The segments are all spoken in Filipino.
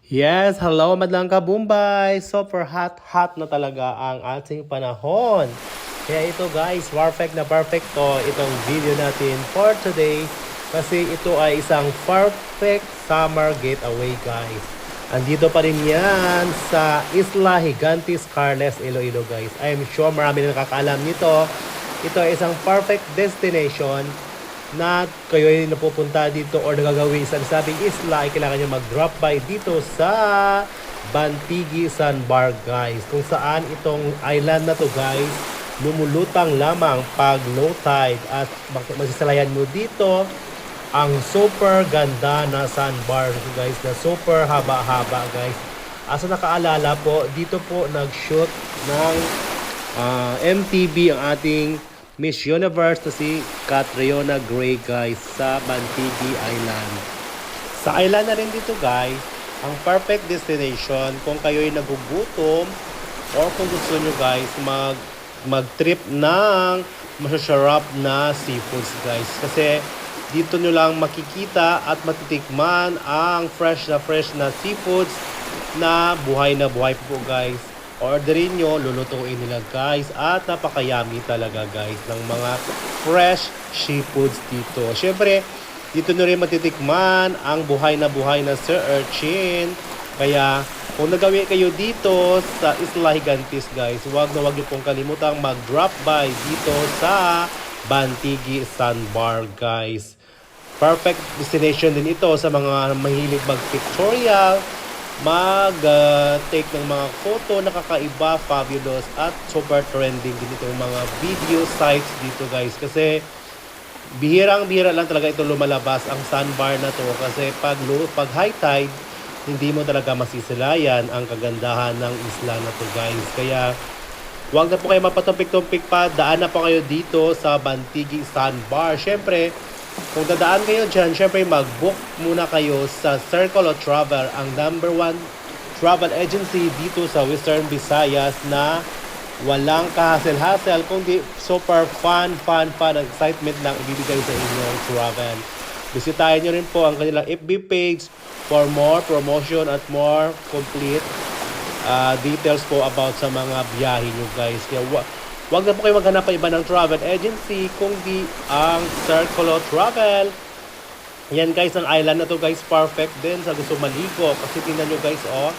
Yes, hello madlang kabumbay! Super hot na talaga ang ating panahon. Kaya ito guys, perfect to itong video natin for today. Kasi ito ay isang perfect summer getaway guys. Andito pa rin yan sa Isla Gigantes, Carles, Iloilo guys. I am sure marami na nakakaalam nito. Ito ay isang perfect destination na kayo ay napupunta dito or nagagawin sa sabing isla ay kailangan nyo mag-drop by dito sa Bantigi Sandbar guys, kung saan itong island na to guys lumulutang lamang pag low tide at masisalayan mo dito ang super ganda na sandbar guys, na super haba-haba guys. Asa nakaalala po, dito po nag-shoot ng MTV ang ating Miss Universe na si Catriona Gray guys sa Bantigi Island. Sa island na rin dito guys, ang perfect destination kung kayo ay nagugutom or kung gusto nyo guys mag-trip ng masasarap na seafoods guys. Kasi dito nyo lang makikita at matitikman ang fresh na seafoods na buhay po guys. Orderin nyo, lulutuin nila guys at napakayami talaga guys ng mga fresh seafoods dito. Syempre, dito nyo rin matitikman ang buhay na sea urchin. Kaya kung nagawin kayo dito sa Isla Gigantes guys, wag nyo pong kalimutang mag-drop by dito sa Bantigi Sandbar guys. Perfect destination din ito sa mga mahilig mag-pictorial, mag-take ng mga photo na kakaiba, fabulous at super trending din itong mga video sites dito guys. Kasi bihirang-bihira lang talaga ito lumalabas ang sandbar na to, kasi pag high tide hindi mo talaga masisilayan ang kagandahan ng isla na to guys. Kaya huwag na po kayo mapatumpik-tumpik pa, daan na po kayo dito sa Bantigi Sandbar. Syempre, kung dadaan kayo dyan, syempre mag-book muna kayo sa Circle of Travel, ang #1 travel agency dito sa Western Visayas na walang kahasel-hasel, kundi super fun and excitement lang ibibigay sa inyong travel. Bisitahin nyo rin po ang kanilang FB page for more promotion at more complete details po about sa mga biyahe nyo guys. Kaya wag na po kayo maghanap pa iba ng travel agency kundi ang Circle Travel. Yan guys, ang island na to guys, perfect din sa gusto maligo. Kasi tingnan nyo guys, oh,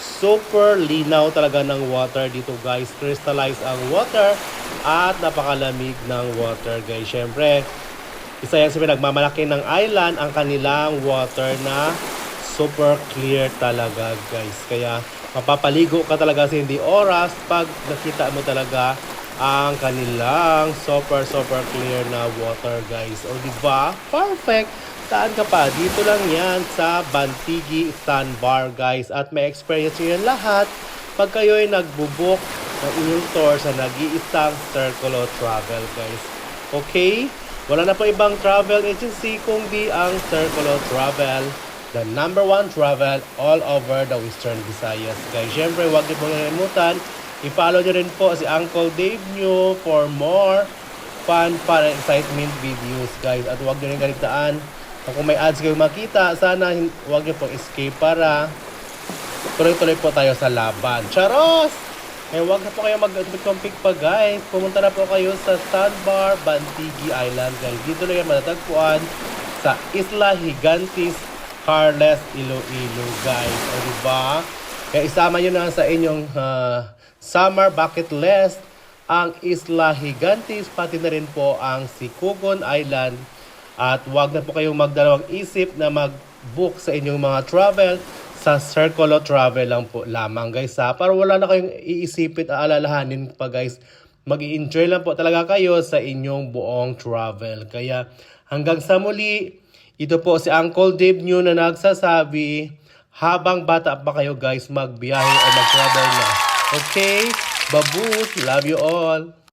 super linaw talaga ng water dito guys. Crystallized ang water at napakalamig ng water guys. Syempre, isa yan sa pinagmamalaki ng island, ang kanilang water na super clear talaga guys. Kaya mapapaligo ka talaga sa hindi oras pag nakita mo talaga ang kanilang super clear na water guys. O diba? Perfect! Saan ka pa? Dito lang yan sa Bantigi Sandbar guys. At may experience nyo yan lahat pag kayo ay nagbubuk ng inyong tour sa nag-iisang Circle Travel guys. Okay? Wala na po ibang travel agency kundi ang Circle Travel, the #1 travel all over the Western Visayas guys. Syempre, huwag niyo pong kalimutan, i-follow nyo rin po si Uncle Dave nyo for more fun and excitement videos guys. At huwag nyo rin kaligtaan, kung may ads kayo makita, sana huwag nyo pong escape para tuloy-tuloy po tayo sa laban. Charos! Eh, huwag na po kayo mag-compik pa guys. Pumunta na po kayo sa Sandbar, Bantigi Island guys. Dito lang yan matatagpuan sa Isla Gigantes, Carles, Iloilo guys. O diba? Kaya isama nyo na sa inyong summer bucket list ang Isla Gigantes, pati na rin po ang Sicugon Island. At huwag na po kayong magdalawang isip na mag-book sa inyong mga travel sa Circle Travel lang po lamang guys ha, para wala na kayong iisipin at alalahanin pa guys. Mag-i-enjoy lang po talaga kayo sa inyong buong travel. Kaya hanggang sa muli, ito po si Uncle Dave nyo na nagsasabi, habang bata pa kayo guys, magbiyahe o mag-travel na. Okay? Babush! Love you all!